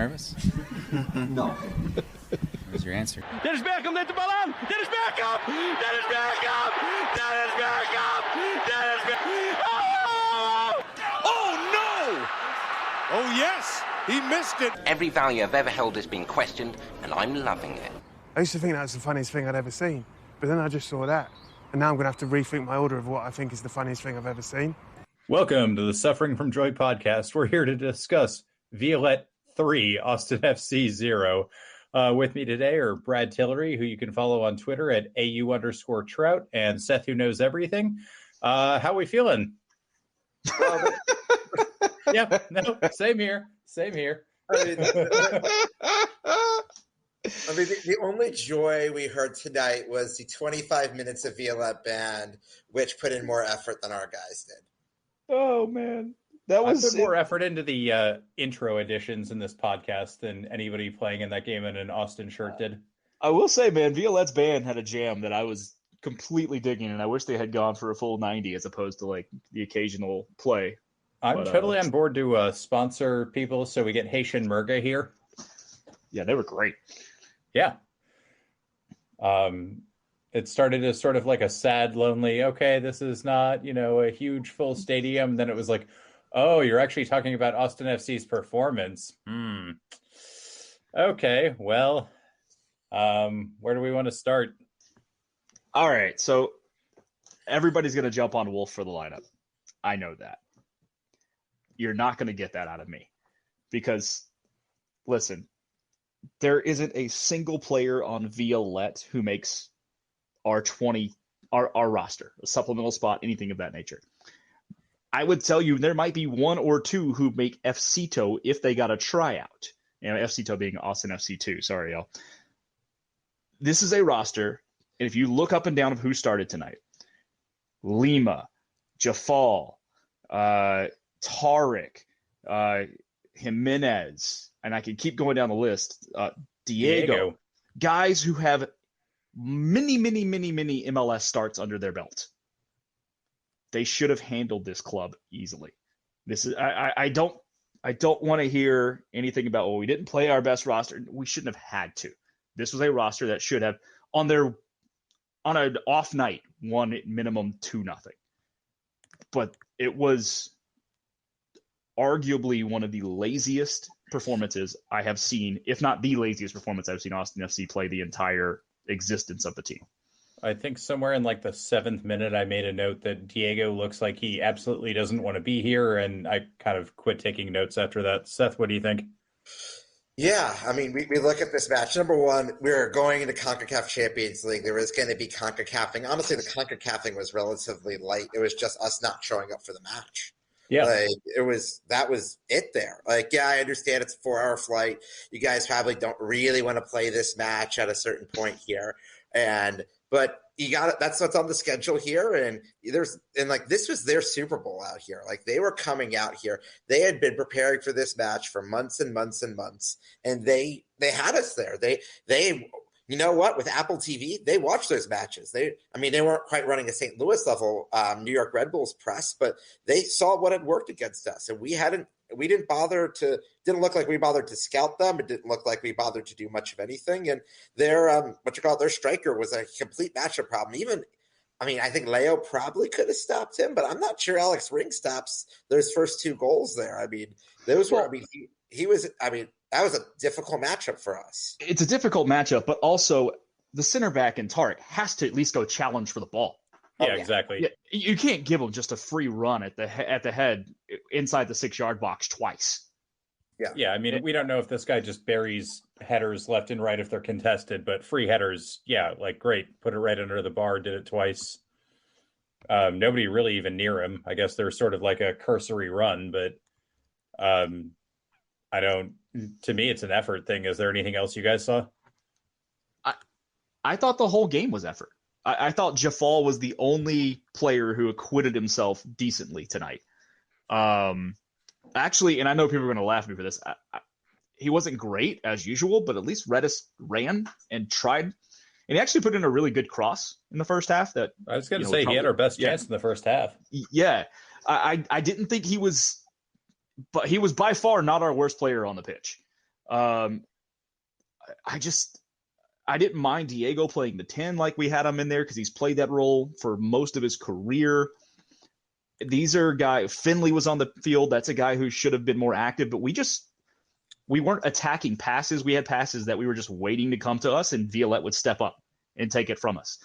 nervous? No. Where's your answer? Dennis Beckham, let the ball on! Dennis Beckham! Dennis Beckham! Dennis Beckham! Dennis Beckham! Oh! Oh, no! Oh, yes! He missed it! Every value I've ever held has been questioned, and I'm loving it. I used to think that was the funniest thing I'd ever seen, but then I just saw that. And now I'm going to have to rethink my order of what I think is the funniest thing I've ever seen. Welcome to the Suffering from Joy podcast. We're here to discuss Violette 3, Austin FC 0. With me today are Brad Tillery, who you can follow on Twitter at AU_Trout, and Seth, who knows everything. How we feeling? Yeah, no, same here. I mean, the only joy we heard tonight was the 25 minutes of Violette band, which put in more effort than our guys did. Oh, man. That was I put more effort into the intro editions in this podcast than anybody playing in that game in an Austin shirt did. I will say, man, Violette's band had a jam that I was completely digging, and I wish they had gone for a full 90 as opposed to, like, the occasional play. I'm totally on board to sponsor people so we get Haitian Murga here. Yeah, they were great. Yeah. It started as sort of like a sad, lonely, okay, this is not, a huge full stadium. Then it was like, oh, you're actually talking about Austin FC's performance. Okay, well, where do we want to start? All right, so everybody's going to jump on Wolf for the lineup. I know that. You're not going to get that out of me. Because, listen, there isn't a single player on Violette who makes our roster, a supplemental spot, anything of that nature. I would tell you there might be one or two who make FCito if they got a tryout. FCito being Austin FC2. Sorry, y'all. This is a roster, and if you look up and down of who started tonight, Lima, Jafal, Tariq, Jimenez, and I can keep going down the list, Diego, guys who have many MLS starts under their belt. They should have handled this club easily. This is I don't want to hear anything about, we didn't play our best roster. We shouldn't have had to. This was a roster that should have on an off night won at minimum 2-0. But it was arguably one of the laziest performances I have seen, if not the laziest performance I've seen Austin FC play the entire existence of the team. I think somewhere in like the 7th minute, I made a note that Diego looks like he absolutely doesn't want to be here, and I kind of quit taking notes after that. Seth, what do you think? Yeah, I mean, we look at this match. Number one, we're going into CONCACAF Champions League. There was going to be CONCACAFing. Honestly, the CONCACAFing was relatively light. It was just us not showing up for the match. Yeah, that was it there. Like, yeah, I understand it's a 4-hour flight. You guys probably don't really want to play this match at a certain point here, but you got it. That's what's on the schedule here, and this was their Super Bowl out here. Like, they were coming out here. They had been preparing for this match for months and months and months, and they had us there. They. You know what? With Apple TV, they watch those matches. They weren't quite running a St. Louis level New York Red Bulls press, but they saw what had worked against us, and didn't look like we bothered to scout them. It didn't look like we bothered to do much of anything. And their striker was a complete matchup problem. I think Leo probably could have stopped him, but I'm not sure Alex Ring stops those first 2 goals there. That was a difficult matchup for us. It's a difficult matchup, but also the center back in Tariq has to at least go challenge for the ball. Yeah, exactly. Yeah, you can't give him just a free run at the head inside the 6-yard box twice. Yeah. I mean, we don't know if this guy just buries headers left and right if they're contested, but free headers, yeah, like great. Put it right under the bar. Did it twice. Nobody really even near him. I guess there's sort of like a cursory run, but to me, it's an effort thing. Is there anything else you guys saw? I thought the whole game was effort. I thought Jafal was the only player who acquitted himself decently tonight. Actually, and I know people are going to laugh at me for this, he wasn't great as usual, but at least Redis ran and tried. And he actually put in a really good cross in the first half. That I was going to say, he had our best chance in the first half. Yeah. I didn't think he was, but he was by far not our worst player on the pitch. I didn't mind Diego playing the 10 like we had him in there because he's played that role for most of his career. These are guys. Finley was on the field. That's a guy who should have been more active, but we weren't attacking passes. We had passes that we were just waiting to come to us, and Violette would step up and take it from us.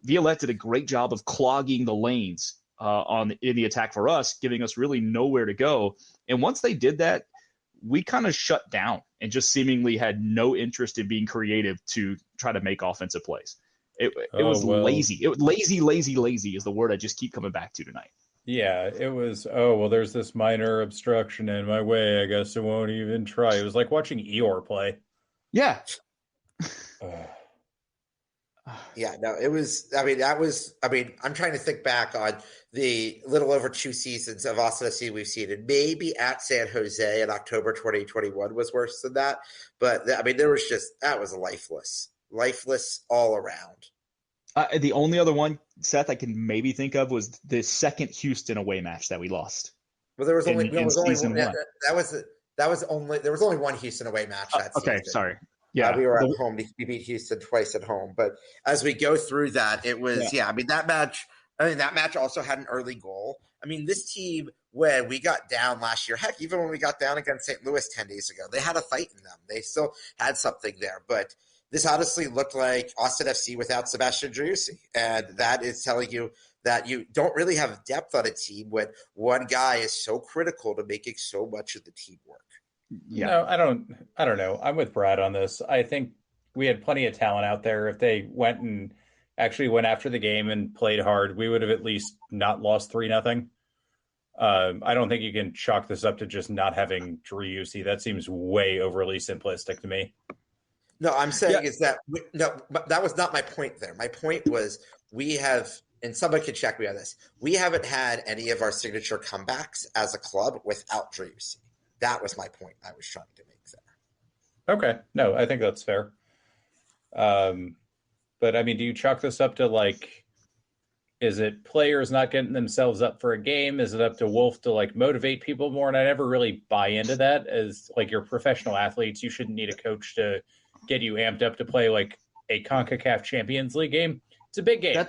Violette did a great job of clogging the lanes in the attack for us, giving us really nowhere to go. And once they did that, we kind of shut down and just seemingly had no interest in being creative to try to make offensive plays. It was lazy. It was lazy is the word I just keep coming back to tonight. Yeah, it was, there's this minor obstruction in my way. I guess I won't even try. It was like watching Eeyore play. Yeah. Yeah, no, it was, I'm trying to think back on the little over 2 seasons of Austin FC we've seen, and maybe at San Jose in October 2021 was worse than that. But, there was that was lifeless all around. The only other one, Seth, I can maybe think of was the second Houston away match that we lost. Well, there was only season one. one. There was only one Houston away match that season. Okay, sorry. Yeah, we were at home. We beat Houston twice at home. But as we go through that, it was that match also had an early goal. This team, when we got down last year, heck, even when we got down against St. Louis 10 days ago, they had a fight in them. They still had something there. But this honestly looked like Austin FC without Sebastian Driussi. And that is telling you that you don't really have depth on a team when one guy is so critical to making so much of the team work. Yeah. No, I don't know. I'm with Brad on this. I think we had plenty of talent out there. If they went after the game and played hard, we would have at least not lost 3-0. I don't think you can chalk this up to just not having Driussi. That seems way overly simplistic to me. No, I'm saying is that that was not my point there. My point was we have, and somebody could check me on this, we haven't had any of our signature comebacks as a club without Driussi. That was my point I was trying to make there. Okay. No, I think that's fair. But do you chalk this up to is it players not getting themselves up for a game? Is it up to Wolf to motivate people more? And I never really buy into that. As you're professional athletes, you shouldn't need a coach to get you amped up to play a CONCACAF Champions League game. It's a big game.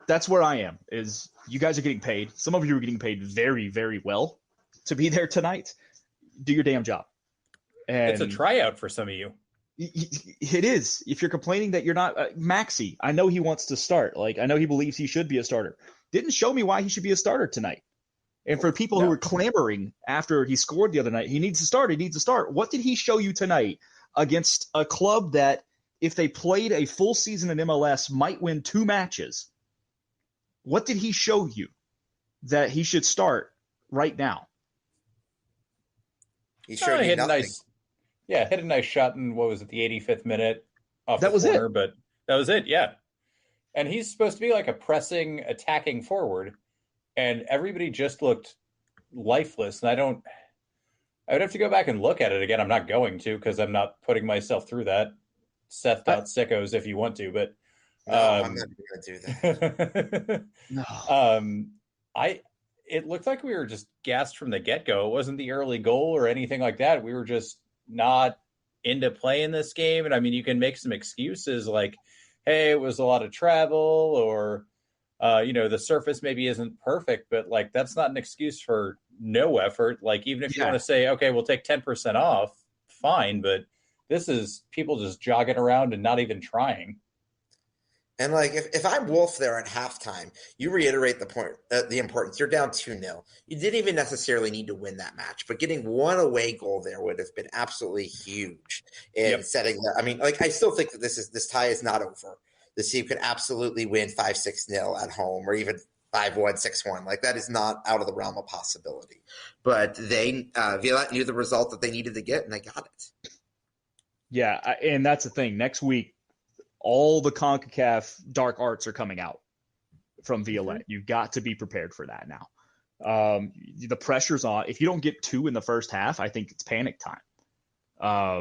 That's where I am. Is you guys are getting paid. Some of you are getting paid very, very well to be there tonight. Do your damn job. And it's a tryout for some of you. It is. If you're complaining that you're not Maxi, I know he wants to start. I know he believes he should be a starter. Didn't show me why he should be a starter tonight. And for people who were clamoring after he scored the other night, he needs to start. He needs to start. What did he show you tonight against a club that, if they played a full season in MLS, might win 2 matches? What did he show you that he should start right now? He showed me nothing. Hit a nice shot in, what was it, the 85th minute off that the was corner, it. But that was it, yeah. And he's supposed to be a pressing, attacking forward, and everybody just looked lifeless. And I would have to go back and look at it again. I'm not going to, because I'm not putting myself through that. Seth.sickos if you want to, but I'm not going to do that. No. It looked like we were just gassed from the get-go. It wasn't the early goal or anything like that. We were just not into playing this game. And you can make some excuses hey, it was a lot of travel, or, the surface maybe isn't perfect, but that's not an excuse for no effort. Even if you want to say, okay, we'll take 10% off, fine. But this is people just jogging around and not even trying. And if I'm Wolf there at halftime, you reiterate the point, the importance. You're down 2-0. You didn't even necessarily need to win that match, but getting one away goal there would have been absolutely huge in setting that. I still think that this tie is not over. This team could absolutely win 5-6-0 at home, or even 5-1, 6-1. That is not out of the realm of possibility. But they Violette knew the result that they needed to get, and they got it. Yeah, and that's the thing. Next week, all the CONCACAF dark arts are coming out from Violette. You've got to be prepared for that now. The pressure's on. If you don't get 2 in the first half, I think it's panic time.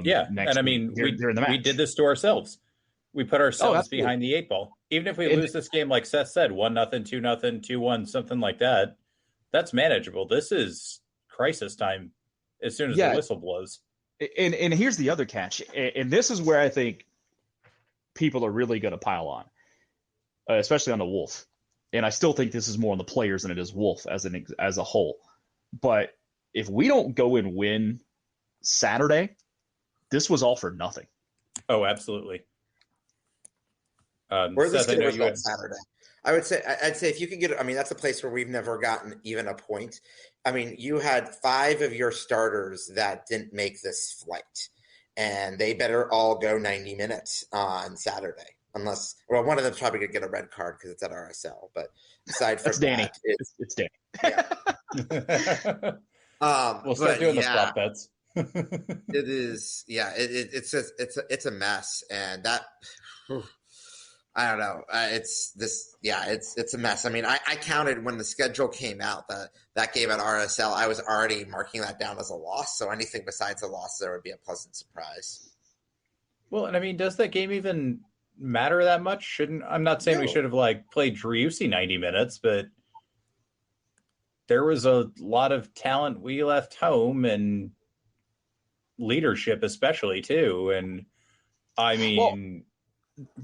We did this to ourselves. We put ourselves behind the 8 ball. Even if we lose this game, like Seth said, 1-0, 2-0, 2-1, something like that, that's manageable. This is crisis time as soon as the whistle blows. And here's the other catch, and this is where I think people are really going to pile on, especially on the Wolf. And I still think this is more on the players than it is Wolf as a whole. But if we don't go and win Saturday, this was all for nothing. Oh, absolutely. Or at least Seth, get a I know you result had Saturday. I'd say if you could get, I mean, that's a place where we've never gotten even a point. I mean, you had 5 of your starters that didn't make this flight, and they better all go 90 minutes on Saturday. Unless, well, one of them's probably going to get a red card because it's at RSL. But aside from That's Danny. that, It's Danny. Yeah. We'll start doing the yeah, prop bets. it is. Yeah, it's a mess, and that. I don't know. It's this. Yeah, it's a mess. I mean, I counted when the schedule came out that game at RSL. I was already marking that down as a loss. So anything besides a loss there would be a pleasant surprise. Well, and I mean, does that game even matter that much? I'm not saying we should have played Driussi 90 minutes, but there was a lot of talent we left home and leadership especially too. And I mean,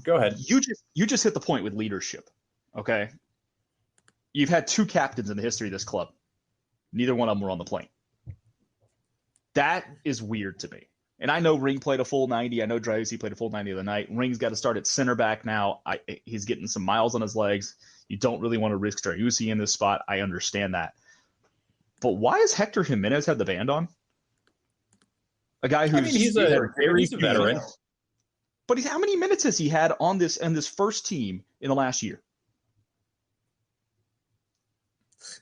go ahead. You just hit the point with leadership. Okay. You've had 2 captains in the history of this club. Neither one of them were on the plane. That is weird to me. And I know Ring played a full 90. I know Driussi played a full 90 of the night. Ring's got to start at center back now. He's getting some miles on his legs. You don't really want to risk Driussi in this spot. I understand that. But why does Hector Jimenez have the band on? A guy who's he's a veteran. But how many minutes has he had on this first team in the last year?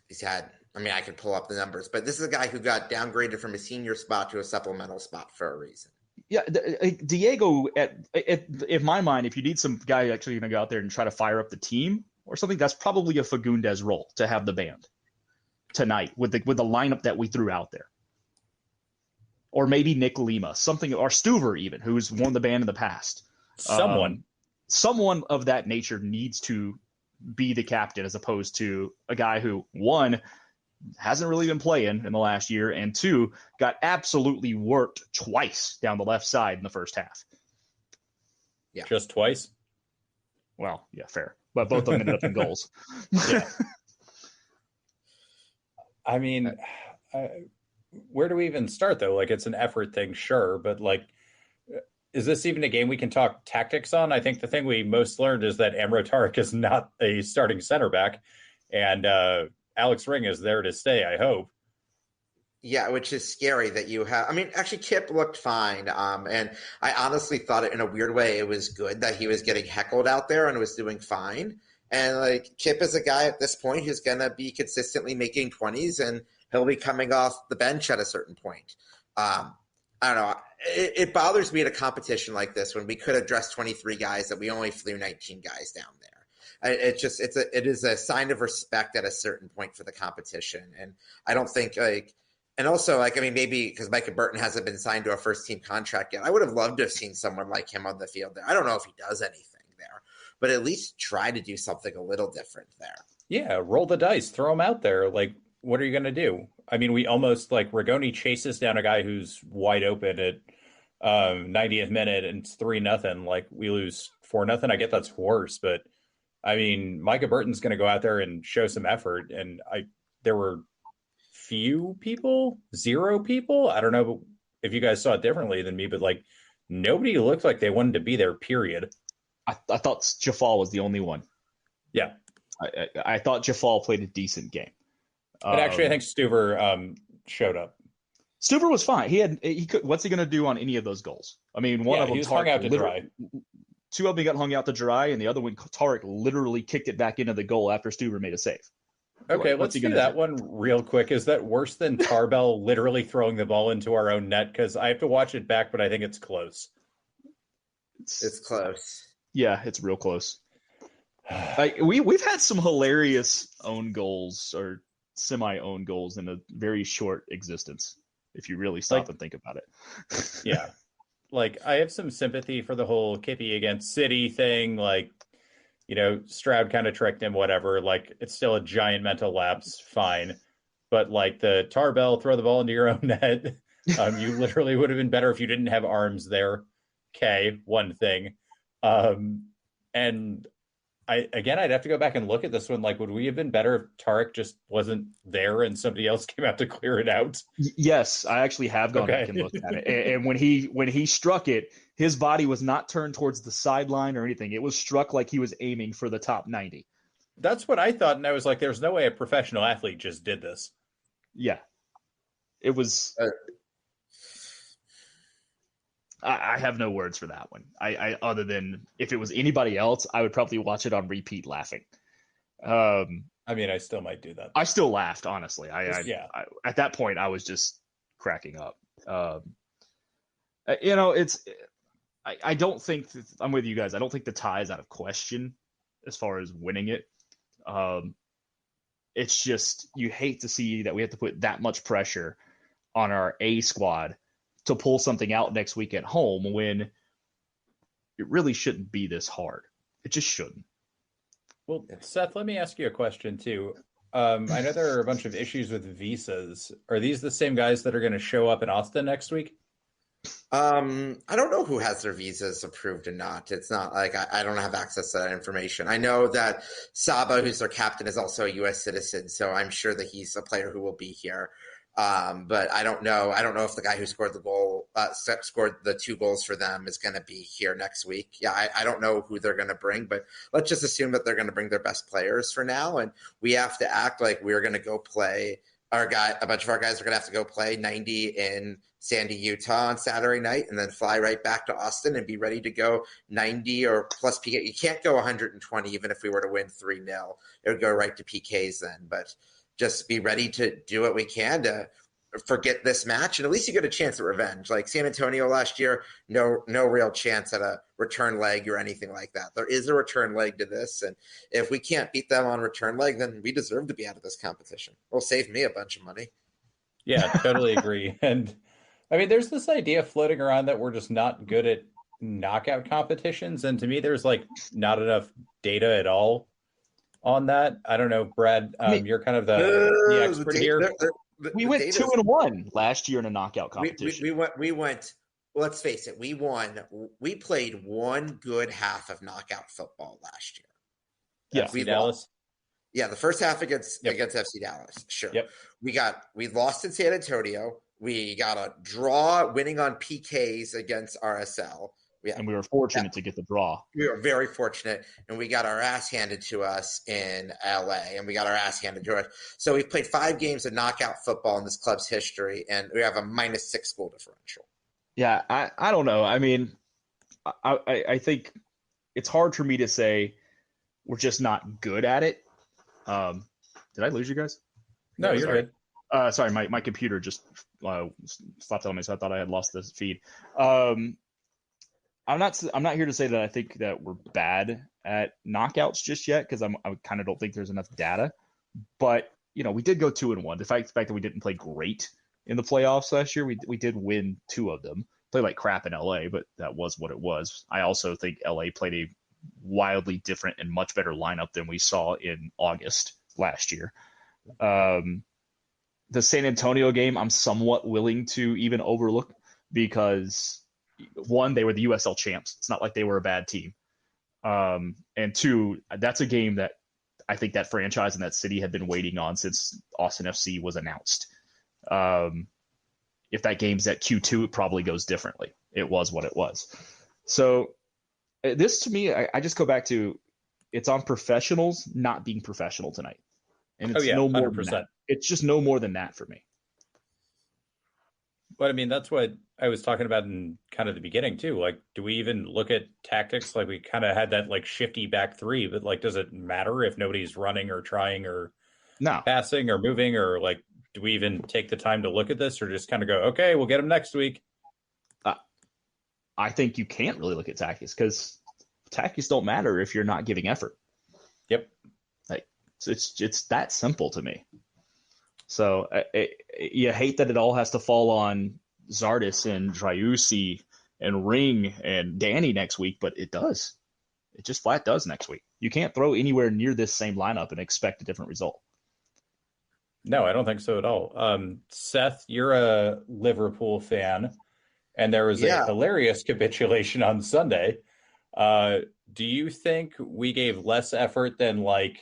He's had. I mean, I could pull up the numbers, but this is a guy who got downgraded from a senior spot to a supplemental spot for a reason. Yeah, Diego. In my mind, if you need some guy actually going to go out there and try to fire up the team or something, that's probably a Fagundes role to have the band tonight with the lineup that we threw out there. Or maybe Nick Lima, something, or Stuver even, who's won the band in the past. Someone of that nature needs to be the captain as opposed to a guy who, 1, hasn't really been playing in the last year, and 2, got absolutely worked twice down the left side in the first half. Yeah. Just twice? Well, yeah, fair. But both of them ended up in goals. Yeah. I mean, where do we even start, though? It's an effort thing, sure, but, is this even a game we can talk tactics on? I think the thing we most learned is that Amro Tarek is not a starting center back, and Alex Ring is there to stay, I hope. Yeah, which is scary that you have. I mean, actually, Kip looked fine, and I honestly thought it in a weird way it was good that he was getting heckled out there and was doing fine. And Kip is a guy at this point who's going to be consistently making 20s, and he'll be coming off the bench at a certain point. I don't know. It bothers me at a competition like this when we could have dressed 23 guys that we only flew 19 guys down there. It is a sign of respect at a certain point for the competition. And I don't think and also I mean, maybe because Micah Burton hasn't been signed to a first team contract yet, I would have loved to have seen someone like him on the field there. I don't know if he does anything there, but at least try to do something a little different there. Yeah. Roll the dice, throw him out there. What are you going to do? I mean, we almost Rigoni chases down a guy who's wide open at 90th minute and it's 3-0. We lose 4-0. I get that's worse, but I mean, Micah Burton's going to go out there and show some effort. And there were zero people. I don't know if you guys saw it differently than me, but nobody looked like they wanted to be there, period. I thought Jafal was the only one. Yeah. I thought Jafal played a decent game. But actually, I think Stuver showed up. Stuver was fine. He could. What's he going to do on any of those goals? I mean, one of them he was hung out to dry. 2 of them got hung out to dry, and the other one, Tarek literally kicked it back into the goal after Stuver made a save. Okay, let's do that one real quick. Is that worse than Tarbell literally throwing the ball into our own net? Because I have to watch it back, but I think it's close. It's close. Yeah, it's real close. We've had some hilarious own goals or semi-own goals in a very short existence, if you really stop and think about it. Yeah. I have some sympathy for the whole Kippy against City thing. Stroud kind of tricked him, whatever. It's still a giant mental lapse, fine. But the Tarbell, throw the ball into your own net. You literally would have been better if you didn't have arms there. Okay, one thing. And I'd have to go back and look at this one. Like, would we have been better if Tarek just wasn't there and somebody else came out to clear it out? Yes, I actually have gone back and looked at it. And when he struck it, his body was not turned towards the sideline or anything. It was struck like he was aiming for the top 90. That's what I thought, and I was like, "There's no way a professional athlete just did this." Yeah, it was. I have no words for that one. I other than if it was anybody else, I would probably watch it on repeat laughing. I mean, I still might do that. I still laughed, honestly. Yeah. At that point, I was just cracking up. I don't think I'm with you guys. I don't think the tie is out of question as far as winning it. It's just you hate to see that we have to put that much pressure on our A squad to pull something out next week at home when it really shouldn't be this hard. It just shouldn't. Well, Seth, let me ask you a question too. I know there are a bunch of issues with visas. Are these the same guys that are going to show up in Austin next week? I don't know who has their visas approved and not. It's not like I don't have access to that information. I know that Saba, who's their captain, is also a U.S. citizen, so I'm sure that he's a player who will be here. But I don't know. I don't know if the guy who scored the goal, scored the 2 goals for them, is going to be here next week. Yeah, I don't know who they're going to bring, but let's just assume that they're going to bring their best players for now, and we have to act like we're going to go play. A bunch of our guys are going to have to go play 90 in Sandy, Utah on Saturday night, and then fly right back to Austin and be ready to go 90 or plus PK. You can't go 120 even if we were to win 3-0. It would go right to PKs then, but just be ready to do what we can to forget this match, and at least you get a chance at revenge. Like San Antonio last year, no real chance at a return leg or anything like that. There is a return leg to this, and if we can't beat them on return leg, then we deserve to be out of this competition. It'll save me a bunch of money. Yeah, totally agree. And I mean, there's this idea floating around that we're just not good at knockout competitions, and to me, there's like not enough data at all on that. I don't know, Brad. You're kind of the expert here. We went 2-1 last year in a knockout competition. We went. Let's face it. We played one good half of knockout football last year. Yeah, FC Dallas. Yeah, the first half against FC Dallas. Sure. Yep. We lost in San Antonio. We got a draw, winning on PKs against RSL. And we were fortunate to get the draw. We were very fortunate, and we got our ass handed to us in LA, and we got our ass handed to us. So we've played 5 games of knockout football in this club's history, and we have a -6 goal differential. Yeah, I don't know. I mean, I think it's hard for me to say we're just not good at it. Did I lose you guys? No, you're good. Sorry, my computer just stopped on me, so I thought I had lost the feed. I'm not here to say that I think that we're bad at knockouts just yet, because I kind of don't think there's enough data. But we did go 2-1. The fact that we didn't play great in the playoffs last year, we did win 2 of them. Play like crap in LA, but that was what it was. I also think LA played a wildly different and much better lineup than we saw in August last year. The San Antonio game, I'm somewhat willing to even overlook, because 1, they were the USL champs. It's not like they were a bad team. And 2, that's a game that I think that franchise and that city had been waiting on since Austin FC was announced. If that game's at Q2, it probably goes differently. It was what it was. So this, to me, I just go back to, it's on professionals not being professional tonight. And it's no more 100%. Than that. It's just no more than that for me. But I mean, that's what I was talking about in kind of the beginning too. Like, do we even look at tactics? Like, we kind of had that like shifty back 3, but like, does it matter if nobody's running or trying or passing or moving, or like, do we even take the time to look at this, or just kind of go, okay, we'll get them next week? I think you can't really look at tactics, because tactics don't matter if you're not giving effort. Yep. Like, it's that simple to me. So you hate that it all has to fall on Zardis and Driussi and Ring and Danny next week, but it does. It just flat does next week. You can't throw anywhere near this same lineup and expect a different result. No, I don't think so at all. Seth, you're a Liverpool fan, and there was a Yeah. hilarious capitulation on Sunday. Do you think we gave less effort than like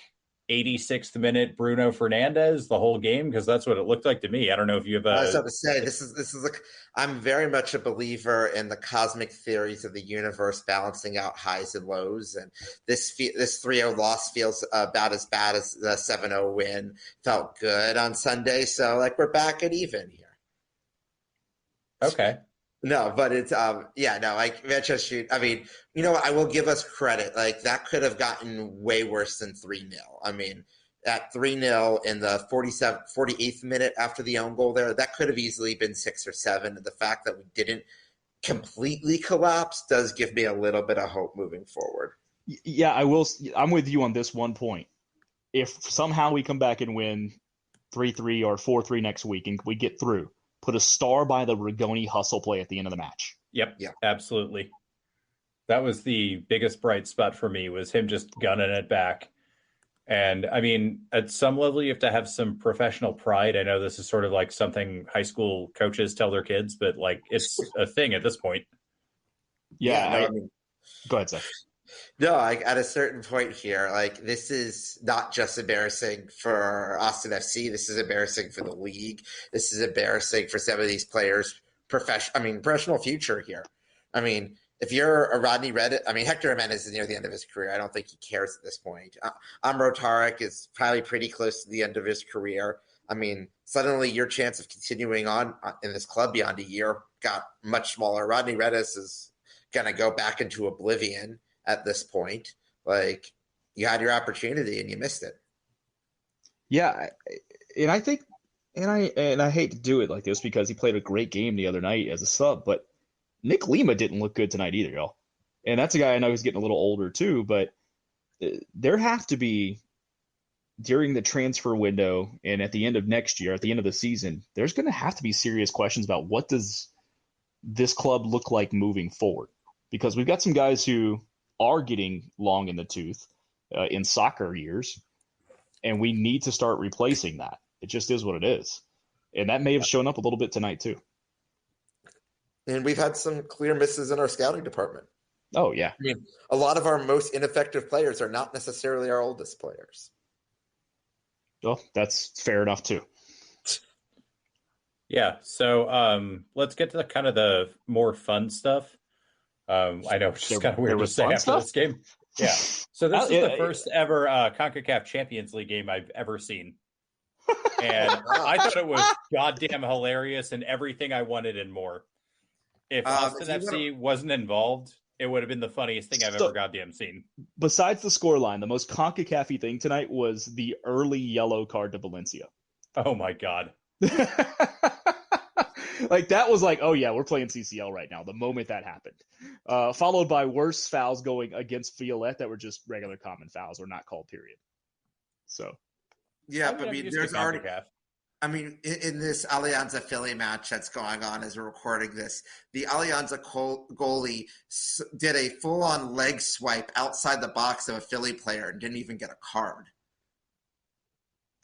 86th minute Bruno Fernandes the whole game? Because that's what it looked like to me. I don't know if you have I was a. about to say I'm very much a believer in the cosmic theories of the universe balancing out highs and lows, and this 3-0 loss feels about as bad as the 7-0 win felt good on Sunday. So like we're back at even here. Okay. No, but it's like Manchester. I mean, I will give us credit. Like that could have gotten way worse than 3-0. I mean, at 3-0 in the 48th minute after the own goal there, that could have easily been 6 or 7. And the fact that we didn't completely collapse does give me a little bit of hope moving forward. Yeah, I will. I'm with you on this one point. If somehow we come back and win 3-3 or 4-3 next week and we get through, put a star by the Rigoni hustle play at the end of the match. Yep. Yeah. Absolutely. That was the biggest bright spot for me, was him just gunning it back. And I mean, at some level, you have to have some professional pride. I know this is sort of like something high school coaches tell their kids, but like it's a thing at this point. Yeah. Go ahead, Zach. No, at a certain point here, like this is not just embarrassing for Austin FC. This is embarrassing for the league. This is embarrassing for some of these players' professional future here. I mean, if you're a Rodney Reddit, Hector Jimenez is near the end of his career. I don't think he cares at this point. Amro Tarek is probably pretty close to the end of his career. I mean, suddenly your chance of continuing on in this club beyond a year got much smaller. Rodney Redis is going to go back into oblivion at this point. Like, you had your opportunity and you missed it. Yeah, and I think, and I hate to do it like this because he played a great game the other night as a sub, but Nick Lima didn't look good tonight either, y'all. And that's a guy I know who's getting a little older too, but there have to be, during the transfer window and at the end of next year, at the end of the season, there's going to have to be serious questions about what does this club look like moving forward? Because we've got some guys who are getting long in the tooth in soccer years, and we need to start replacing that. It just is what it is. And that may have shown up a little bit tonight too. And we've had some clear misses in our scouting department. Oh, yeah. I mean, a lot of our most ineffective players are not necessarily our oldest players. Well, that's fair enough too. Yeah. So let's get to kind of the more fun stuff. I know it's just kind of weird to say after this game. Yeah. So this is the first ever CONCACAF Champions League game I've ever seen. And I thought it was goddamn hilarious and everything I wanted and more. If Austin FC wasn't involved, it would have been the funniest thing I've ever goddamn seen. Besides the scoreline, the most CONCACAF-y thing tonight was the early yellow card to Valencia. Oh, my God. Like, that was like, oh, yeah, we're playing CCL right now, the moment that happened. Followed by worse fouls going against Violette that were just regular common fouls or not called, period. So. Yeah, but there's already... in this Alianza Philly match that's going on as we're recording this, the Alianza goalie did a full-on leg swipe outside the box of a Philly player and didn't even get a card.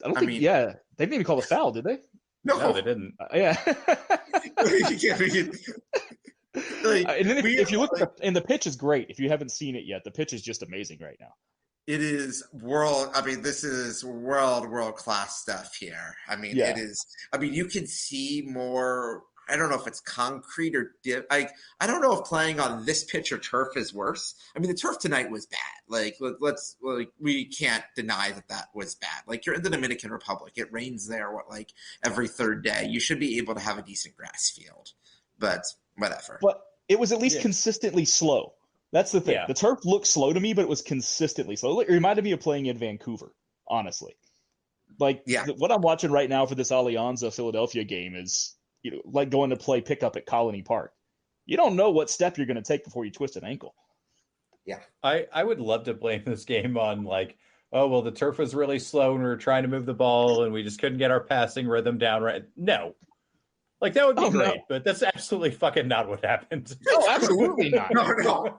They didn't even call a foul, did they? No, they didn't. Yeah. And then if you look and the pitch is great. If you haven't seen it yet, the pitch is just amazing right now. It is this is world class stuff here. It is. You can see more. I don't know if it's concrete or I don't know if playing on this pitch or turf is worse. The turf tonight was bad. We can't deny that was bad. Like, you're in the Dominican Republic. It rains there every third day. You should be able to have a decent grass field, but whatever. But it was at least consistently slow. That's the thing. Yeah. The turf looked slow to me, but it was consistently slow. It reminded me of playing in Vancouver, honestly. What I'm watching right now for this Alianza Philadelphia game is, like going to play pickup at Colony Park. You don't know what step you're going to take before you twist an ankle. Yeah. I would love to blame this game on the turf was really slow and we were trying to move the ball and we just couldn't get our passing rhythm down right. No. That would be great, but that's absolutely fucking not what happened. No, absolutely not. No.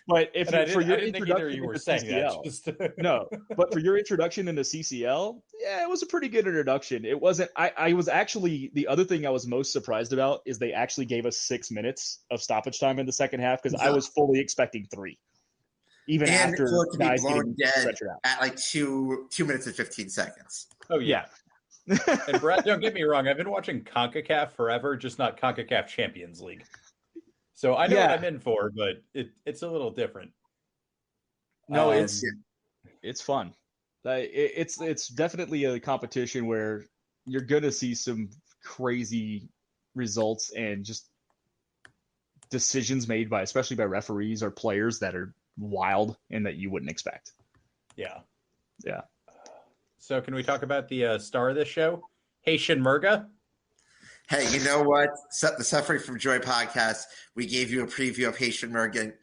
But if And for your I didn't think either of introduction you were into saying that. CCL, Just no, but for your introduction into CCL, yeah, it was a pretty good introduction. It wasn't. I was actually the other thing I was most surprised about is they actually gave us 6 minutes of stoppage time in the second half because I was fully expecting 3, even and after for it to be guys blown getting dead stretched out. at like 2 minutes and 15 seconds. Oh yeah. And Brad, don't get me wrong. I've been watching CONCACAF forever, just not CONCACAF Champions League. So I know what I'm in for, but it's a little different. No, it's fun. It's definitely a competition where you're gonna see some crazy results and just decisions made by, especially by referees or players that are wild and that you wouldn't expect. Yeah. Yeah. So can we talk about the star of this show, Haitian Murga? Hey, you know what? The Suffering from Joy podcast, we gave you a preview of Haitian Mergen.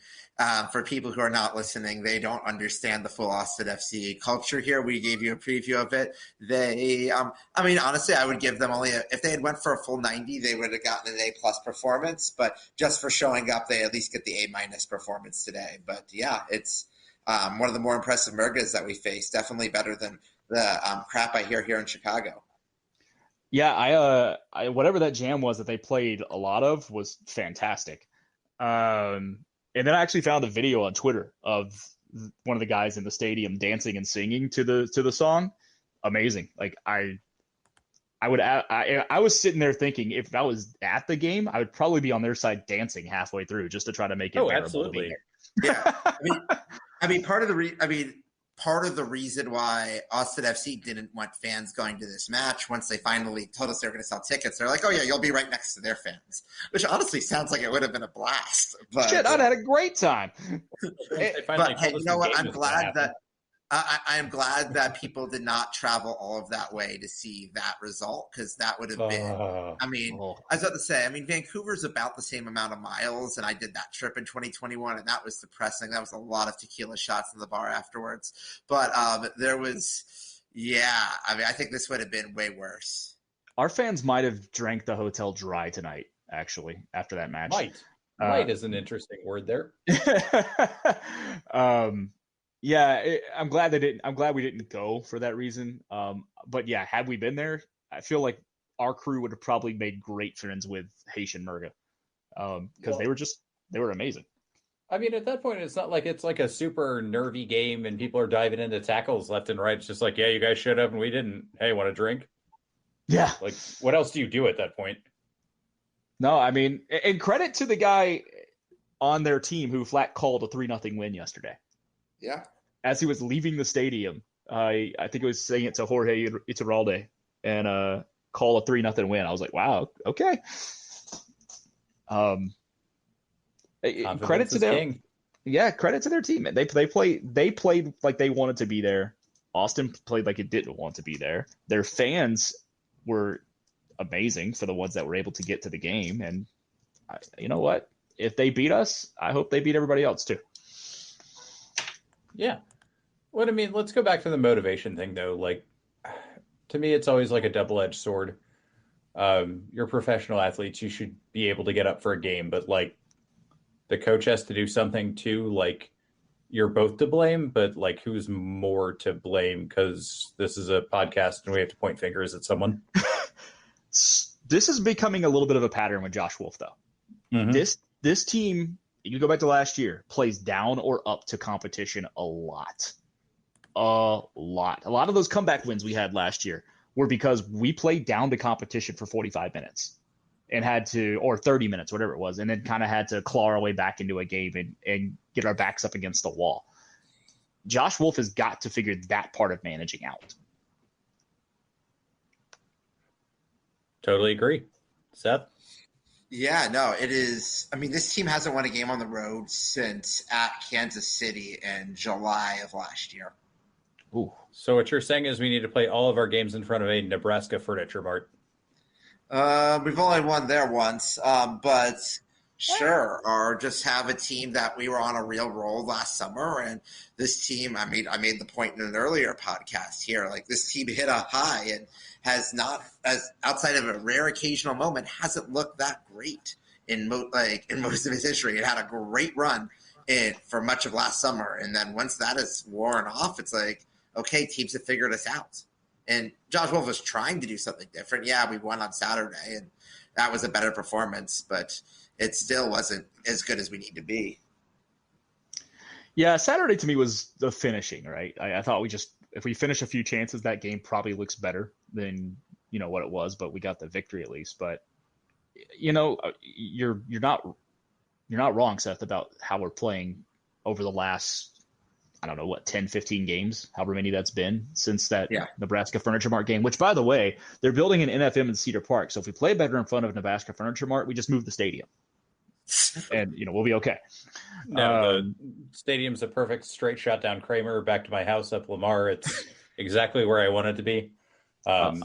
For people who are not listening, they don't understand the full Austin FC culture here. We gave you a preview of it. They, I mean, honestly, I would give them if they had went for a full 90, they would have gotten an A+ performance. But just for showing up, they at least get the A- performance today. But yeah, it's one of the more impressive Mergas that we faced. Definitely better than the crap I hear here in Chicago. Yeah, I whatever that jam was that they played a lot of was fantastic. And then I actually found a video on Twitter of one of the guys in the stadium dancing and singing to the song. Amazing. Like I was sitting there thinking if I was at the game, I would probably be on their side dancing halfway through just to try to make it bearable. Absolutely. Yeah. I mean, part of the reason why Austin FC didn't want fans going to this match, once they finally told us they were going to sell tickets, they're like, oh yeah, you'll be right next to their fans, which honestly sounds like it would have been a blast. But shit, I'd had a great time. But hey, you know what? I'm glad that I'm glad that people did not travel all of that way to see that result, because that would have been. I mean, I was about to say. I mean, Vancouver's about the same amount of miles, and I did that trip in 2021, and that was depressing. That was a lot of tequila shots in the bar afterwards. But there was, yeah. I mean, I think this would have been way worse. Our fans might have drank the hotel dry tonight, actually, after that match. Might is an interesting word there. Yeah, I'm glad they didn't. I'm glad we didn't go for that reason. But yeah, had we been there, I feel like our crew would have probably made great friends with Haitian Murga, because they were amazing. I mean, at that point, it's not like it's like a super nervy game and people are diving into tackles left and right. It's just like, yeah, you guys showed up and we didn't. Hey, want a drink? Yeah. Like, what else do you do at that point? No, I mean, and credit to the guy on their team who flat called a 3-0 win yesterday. Yeah. As he was leaving the stadium, I think it was saying it to Jorge Iturralde and call a 3-0 win. I was like, wow, okay. Credit to them. King. Yeah, credit to their team. They played like they wanted to be there. Austin played like it didn't want to be there. Their fans were amazing for the ones that were able to get to the game. And you know what? If they beat us, I hope they beat everybody else too. Yeah. Well, I mean, let's go back to the motivation thing, though. Like, to me, it's always like a double-edged sword. You're professional athletes. You should be able to get up for a game. But, like, the coach has to do something, too. Like, you're both to blame, but, like, who's more to blame? Because this is a podcast and we have to point fingers at someone. This is becoming a little bit of a pattern with Josh Wolf, though. Mm-hmm. This team, you can go back to last year, plays down or up to competition a lot. A lot of those comeback wins we had last year were because we played down to competition for 45 minutes and had to, or 30 minutes, whatever it was, and then kind of had to claw our way back into a game and get our backs up against the wall. Josh Wolf has got to figure that part of managing out. Totally agree. Seth? Yeah, no, it is. I mean, this team hasn't won a game on the road since at Kansas City in July of last year. Ooh. So what you're saying is we need to play all of our games in front of a Nebraska Furniture Mart. We've only won there once, but sure. Or just have a team that we were on a real roll last summer. And this team, I made the point in an earlier podcast here, like this team hit a high and has not, as outside of a rare occasional moment, hasn't looked that great in most of its history. It had a great run for much of last summer. And then once that is worn off, it's like, okay, teams have figured us out. And Josh Wolf was trying to do something different. Yeah, we won on Saturday, and that was a better performance, but it still wasn't as good as we need to be. Yeah, Saturday to me was the finishing, right? I thought if we finish a few chances, that game probably looks better than, what it was, but we got the victory at least. But, you're not wrong, Seth, about how we're playing over the last, 10, 15 games, however many that's been since that Nebraska Furniture Mart game, which, by the way, they're building an NFM in Cedar Park. So if we play better in front of Nebraska Furniture Mart, we just move the stadium. And, we'll be okay. No, the stadium's a perfect straight shot down Kramer back to my house up Lamar. It's exactly where I want it to be. I'm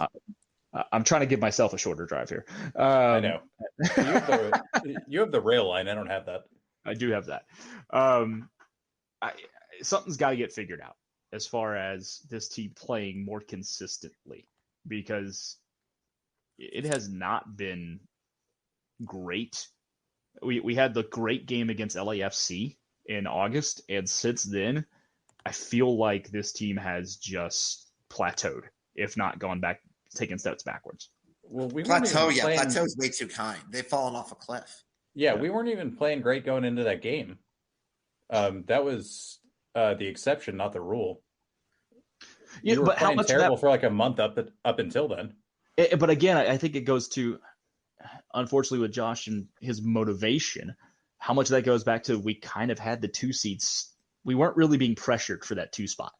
trying to give myself a shorter drive here. I know. You have the rail line. I don't have that. I do have that. Something's got to get figured out as far as this team playing more consistently, because it has not been great. We had the great game against LAFC in August, and since then, I feel like this team has just plateaued, if not gone back, taken steps backwards. Well, plateau's way too kind. They've fallen off a cliff. Yeah, we weren't even playing great going into that game. That was the exception, not the rule. Yeah, but how much terrible for like a month up until then. But again, I think it goes to, unfortunately, with Josh and his motivation, how much of that goes back to we kind of had the 2 seeds. We weren't really being pressured for that 2 spot.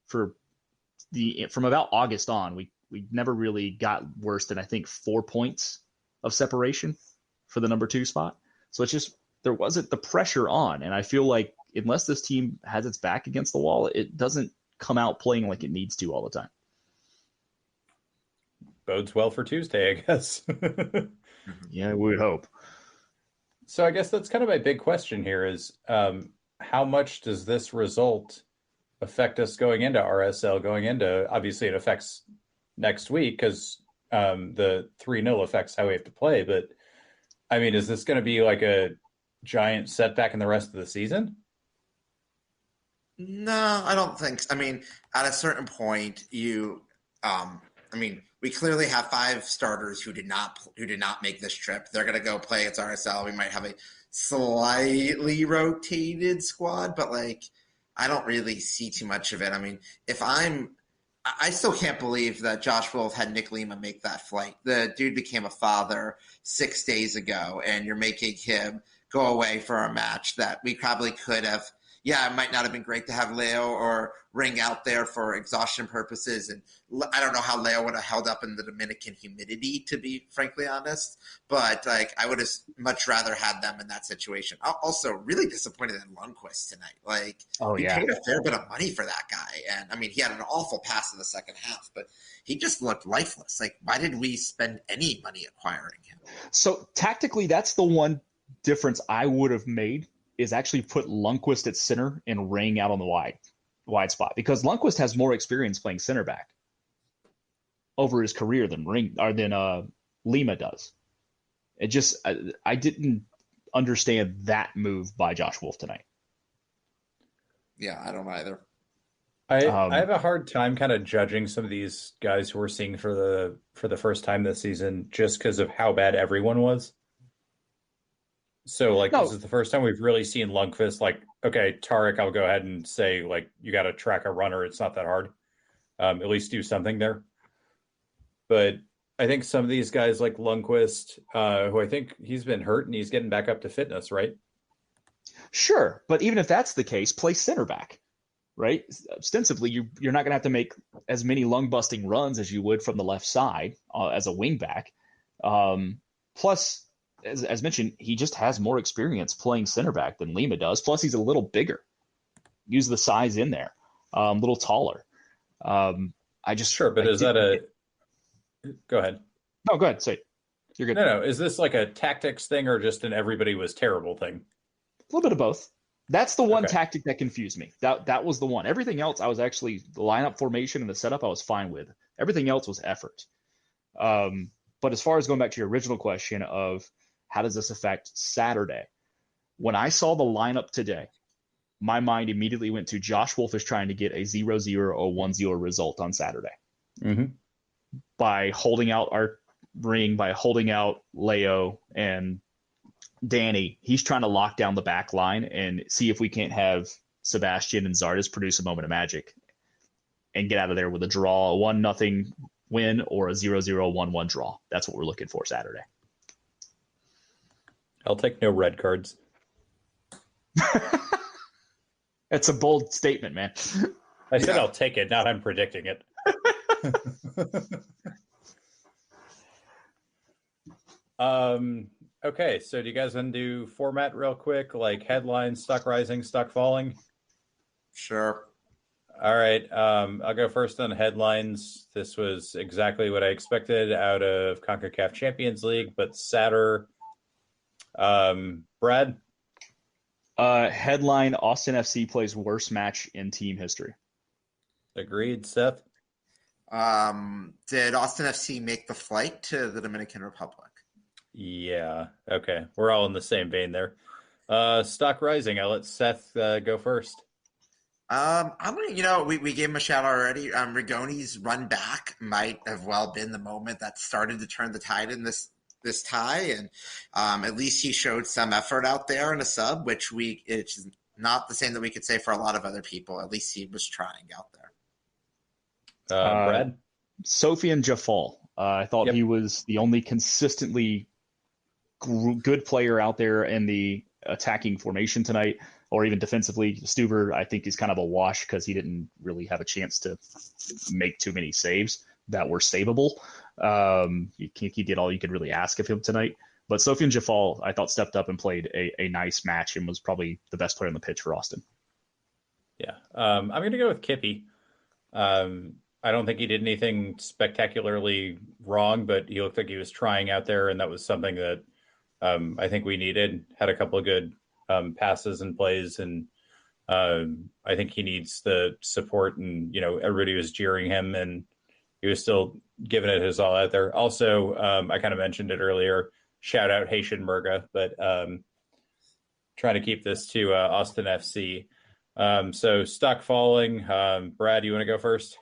From about August on, we never really got worse than, I think, 4 points of separation for the number 2 spot. So it's just, there wasn't the pressure on. And I feel like unless this team has its back against the wall, it doesn't come out playing like it needs to all the time. Bodes well for Tuesday, I guess. Yeah, we would hope. So I guess that's kind of my big question here is how much does this result affect us going into RSL, obviously it affects next week because the 3-0 affects how we have to play. But I mean, is this going to be like a giant setback in the rest of the season? No, I don't think so. I mean, at a certain point, we clearly have 5 starters who did not make this trip. They're going to go play against RSL. We might have a slightly rotated squad, but I don't really see too much of it. I mean, I still can't believe that Josh Wolf had Nick Lima make that flight. The dude became a father 6 days ago, and you're making him go away for a match that we probably could have. Yeah, it might not have been great to have Leo or Ring out there for exhaustion purposes. And I don't know how Leo would have held up in the Dominican humidity, to be frankly honest. But I would have much rather had them in that situation. Also, really disappointed in Lundqvist tonight. We paid a fair bit of money for that guy. And, I mean, he had an awful pass in the second half, but he just looked lifeless. Why did we spend any money acquiring him? So, tactically, that's the one difference I would have made, is actually put Lundqvist at center and Ring out on the wide spot, because Lundqvist has more experience playing center back over his career than Lima does. It just, I didn't understand that move by Josh Wolf tonight. Yeah, I don't either. I have a hard time kind of judging some of these guys who we're seeing for the first time this season just because of how bad everyone was. So, this is the first time we've really seen Lundqvist, okay, Tarek, I'll go ahead and say, you got to track a runner. It's not that hard. At least do something there. But I think some of these guys like Lundqvist, who I think he's been hurt and he's getting back up to fitness, right? Sure. But even if that's the case, play center back, right? Ostensibly, you're not going to have to make as many lung-busting runs as you would from the left side as a wing back. Plus, as mentioned, he just has more experience playing center back than Lima does. Plus, he's a little bigger. Use the size in there, a little taller. Is that a? Go ahead. No, go ahead. Say it. You're good. No. Is this like a tactics thing or just an everybody was terrible thing? A little bit of both. That's the one tactic that confused me. That was the one. Everything else, I was actually, the lineup formation and the setup, I was fine with. Everything else was effort. But as far as going back to your original question of how does this affect Saturday, when I saw the lineup today, my mind immediately went to Josh Wolf is trying to get a 0-0 or 1-0 result on Saturday. Mm-hmm. By holding out our ring, by holding out Leo and Danny, he's trying to lock down the back line and see if we can't have Sebastian and Zardes produce a moment of magic and get out of there with a draw, a 1-0 win, or a 0-0, 1-1 draw. That's what we're looking for Saturday. I'll take no red cards. It's a bold statement, man. I said I'll take it, not I'm predicting it. Okay, so do you guys want to do format real quick, like headlines, stock rising, stock falling? Sure. All right, I'll go first on headlines. This was exactly what I expected out of CONCACAF Champions League, but sadder. Brad? Headline, Austin FC plays worst match in team history. Agreed. Seth? Did Austin FC make the flight to the Dominican Republic? Yeah. Okay. We're all in the same vein there. Stock rising. I'll let Seth go first. I'm gonna, we gave him a shout out already. Rigoni's run back might have well been the moment that started to turn the tide in this tie, and at least he showed some effort out there in a sub, which it's not the same that we could say for a lot of other people. At least he was trying out there. Brad? Sofian Jafal. I thought he was the only consistently good player out there in the attacking formation tonight, or even defensively. Stuber, I think, is kind of a wash because he didn't really have a chance to make too many saves that were savable. He did all you could really ask of him tonight. But Sofian Jafal, I thought, stepped up and played a nice match and was probably the best player on the pitch for Austin. Yeah. I'm going to go with Kippy. I don't think he did anything spectacularly wrong, but he looked like he was trying out there, and that was something that I think we needed. Had a couple of good passes and plays, and I think he needs the support, and everybody was jeering him, and he was still giving it his all out there. Also, I kind of mentioned it earlier, shout out Haitian Murga, but trying to keep this to Austin FC. So stock falling. Brad, you want to go first?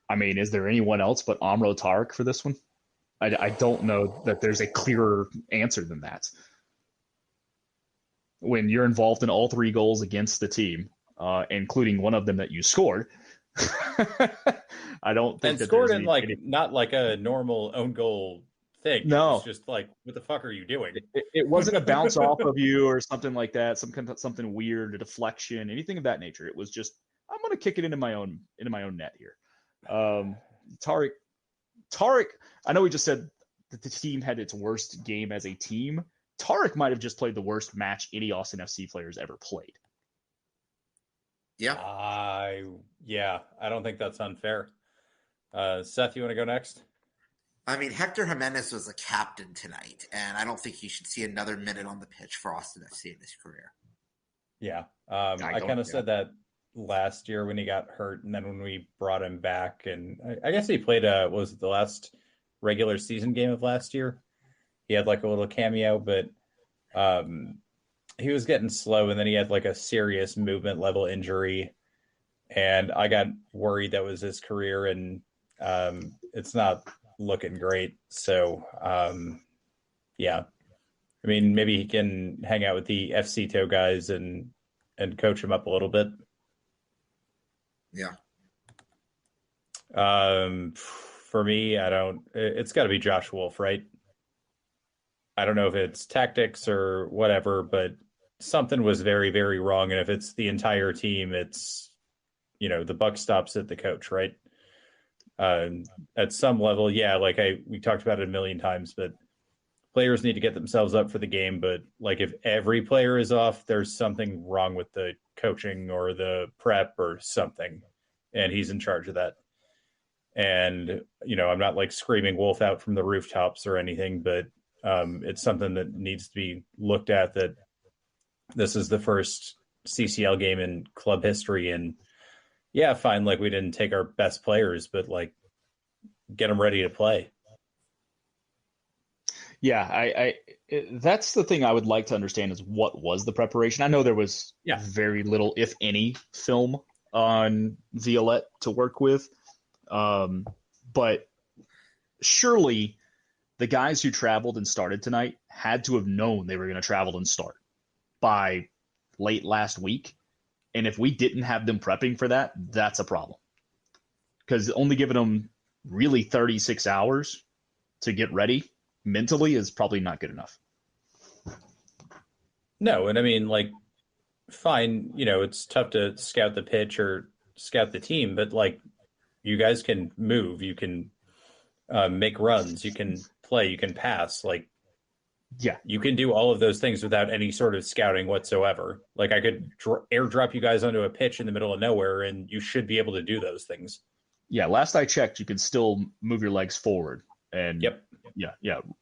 I mean, is there anyone else but Amro Tarek for this one? I don't know that there's a clearer answer than that. When you're involved in all three goals against the team, including one of them that you scored, I don't think and that scored in not like a normal own goal thing. No, it's just like, what the fuck are you doing? It wasn't a bounce off of you or something like that. Something weird, a deflection, anything of that nature. It was just, I'm going to kick it into my own net here. Tarek, I know we just said that the team had its worst game as a team. Tarek might have just played the worst match any Austin FC players ever played. Yeah. I don't think that's unfair. Seth, you want to go next? I mean, Hector Jimenez was a captain tonight, and I don't think he should see another minute on the pitch for Austin FC in his career. Yeah. I kind of said that last year when he got hurt, and then when we brought him back, and I guess he played was it the last regular season game of last year? He had like a little cameo, but he was getting slow, and then he had like a serious movement level injury, and I got worried that was his career, and it's not looking great. So yeah, I mean, maybe he can hang out with the FC Toe guys and coach him up a little bit. Yeah. For me, it's got to be Josh Wolf, right? I don't know if it's tactics or whatever, but something was very, very wrong. And if it's the entire team, it's, the buck stops at the coach, right? At some level, yeah, we talked about it a million times, but players need to get themselves up for the game. But like if every player is off, there's something wrong with the coaching or the prep or something. And he's in charge of that. And, I'm not like screaming Wolf out from the rooftops or anything, but it's something that needs to be looked at, that this is the first CCL game in club history. And yeah, fine. Like we didn't take our best players, but like get them ready to play. Yeah, that's the thing I would like to understand is what was the preparation. I know there was very little, if any, film on Violette to work with, but surely the guys who traveled and started tonight had to have known they were going to travel and start by late last week. And if we didn't have them prepping for that, that's a problem. Because only giving them really 36 hours to get ready mentally is probably not good enough. No, and I mean, like, fine, it's tough to scout the pitch or scout the team, but like, you guys can move, you can make runs, you can play, you can pass, like, yeah, you can do all of those things without any sort of scouting whatsoever. Like, I could airdrop you guys onto a pitch in the middle of nowhere, and you should be able to do those things. Yeah, last I checked, you can still move your legs forward and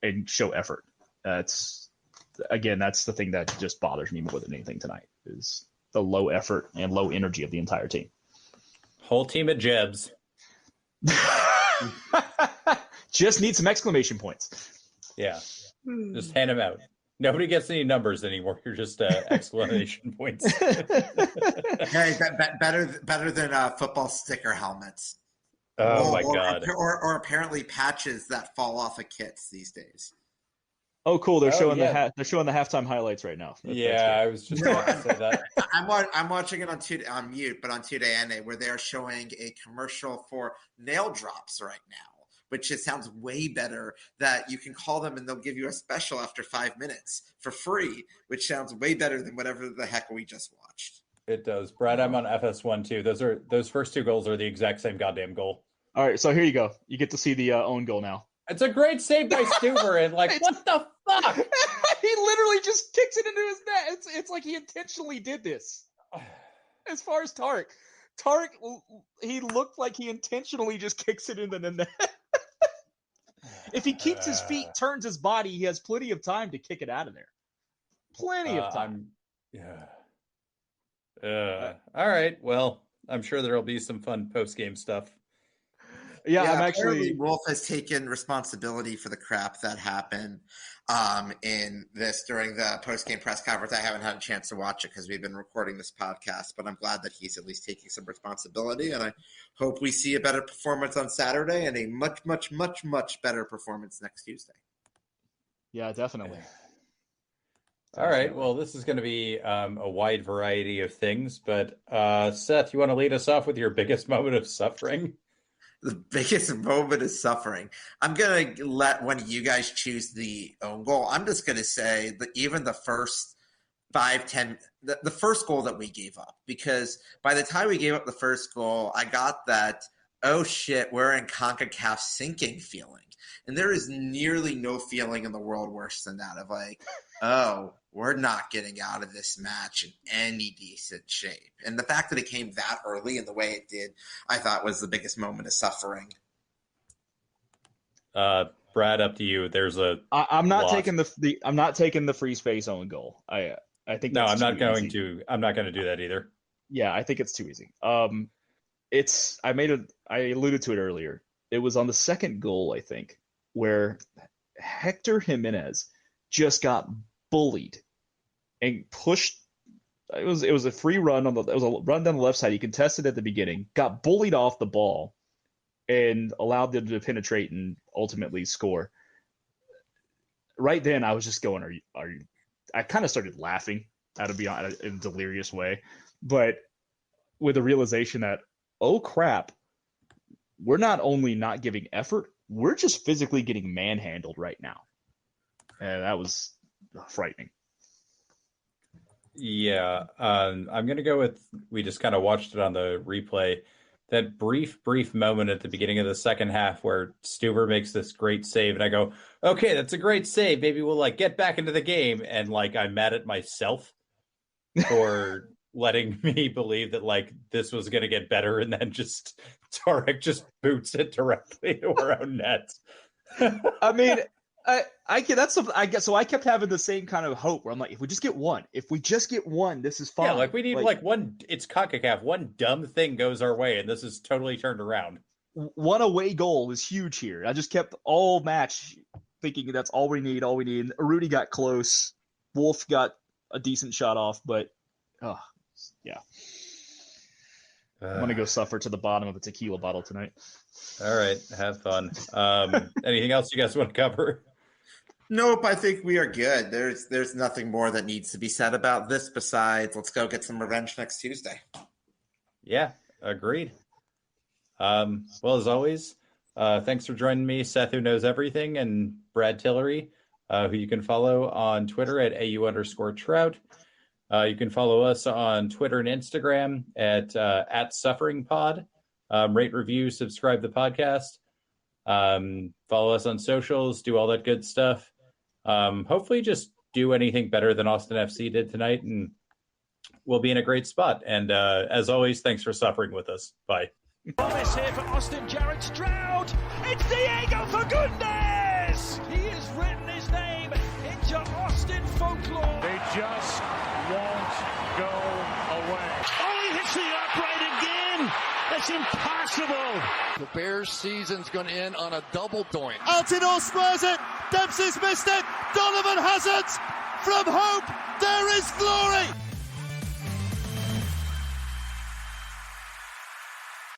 and show effort. That's the thing that just bothers me more than anything tonight is the low effort and low energy of the entire team. Whole team of Jebs. Just need some exclamation points. Yeah, just hand them out. Nobody gets any numbers anymore. You're just exclamation points. Hey, better than football sticker helmets. Oh my God! Or apparently patches that fall off of kits these days. Oh, cool! They're showing they're showing the halftime highlights right now. I was just about to say that. I'm watching it on mute, but on 2DN where they're showing a commercial for nail drops right now, which it sounds way better that you can call them and they'll give you a special after 5 minutes for free, which sounds way better than whatever the heck we just watched. It does. Brad, I'm on FS1 too. Those first two goals are the exact same goddamn goal. All right, so here you go. You get to see the own goal now. It's a great save by Stuber, and like, what the fuck? He literally just kicks it into his net. It's like he intentionally did this. As far as Tarek, he looked like he intentionally just kicks it into the net. If he keeps his feet, turns his body, he has plenty of time to kick it out of there. Plenty of time. All right. Well, I'm sure there'll be some fun post-game stuff. Yeah, I'm actually. Wolf has taken responsibility for the crap that happened in this during the post-game press conference. I haven't had a chance to watch it because we've been recording this podcast, but I'm glad that he's at least taking some responsibility, and I hope we see a better performance on Saturday and a much, much, much, much better performance next Tuesday. Yeah, definitely. All right. Well, this is going to be a wide variety of things, but Seth, you want to lead us off with your biggest moment of suffering? The biggest moment of suffering. I'm going to let one of you guys choose the own goal. I'm just going to say that even the first 5-10, the first goal that we gave up, because by the time we gave up the first goal, I got that, oh shit, we're in CONCACAF sinking feeling. And there is nearly no feeling in the world worse than that of like, oh, we're not getting out of this match in any decent shape. And the fact that it came that early and the way it did, I thought was the biggest moment of suffering. Brad, up to you. There's a. I'm not taking I'm not taking the free space own goal. I think. No, that's I'm not going easy. to. I'm not going to do that either. Yeah, I think it's too easy. I alluded to it earlier. It was on the second goal, I think, where Hector Jimenez just got bullied and pushed. It was a free run it was a run down the left side. He contested at the beginning, got bullied off the ball, and allowed them to penetrate and ultimately score. Right then, I was just going, "Are you?" I kind of started laughing out of beyond in a delirious way, but with the realization that, oh crap, we're not only not giving effort, we're just physically getting manhandled right now, and that was frightening. Yeah, I'm going to go with, we just kind of watched it on the replay, that brief moment at the beginning of the second half where Stuber makes this great save, and I go, okay, that's a great save. Maybe we'll like get back into the game. And like, I'm mad at myself for letting me believe that like this was going to get better. And then just Tarek just boots it directly to our own net. I mean, I guess so. I kept having the same kind of hope where I'm like, if we just get one, this is fine. Yeah, like we need like one. It's CONCACAF. One dumb thing goes our way, and this is totally turned around. One away goal is huge here. I just kept all match thinking that's all we need. Rudy got close. Wolf got a decent shot off, but yeah. I'm going to go suffer to the bottom of a tequila bottle tonight. All right. Have fun. Anything else you guys want to cover? Nope, I think we are good. There's nothing more that needs to be said about this besides let's go get some revenge next Tuesday. Yeah, agreed. Well, as always, thanks for joining me, Seth, who knows everything, and Brad Tillery, who you can follow on Twitter at @AU_Trout. You can follow us on Twitter and Instagram at @SufferingPod. Rate, review, subscribe to the podcast. Follow us on socials, do all that good stuff. Hopefully just do anything better than Austin FC did tonight, and we'll be in a great spot. And as always, thanks for suffering with us. Bye. Promise here for Austin Jarrett Stroud. It's Diego Fagundes. He has written his name into Austin folklore. They just won't go away. Oh, he hits the upright again. That's impossible. The Bears' season's going to end on a double doink. Altidore spurs it. Dempsey's missed it. Donovan has it. From hope, there is glory.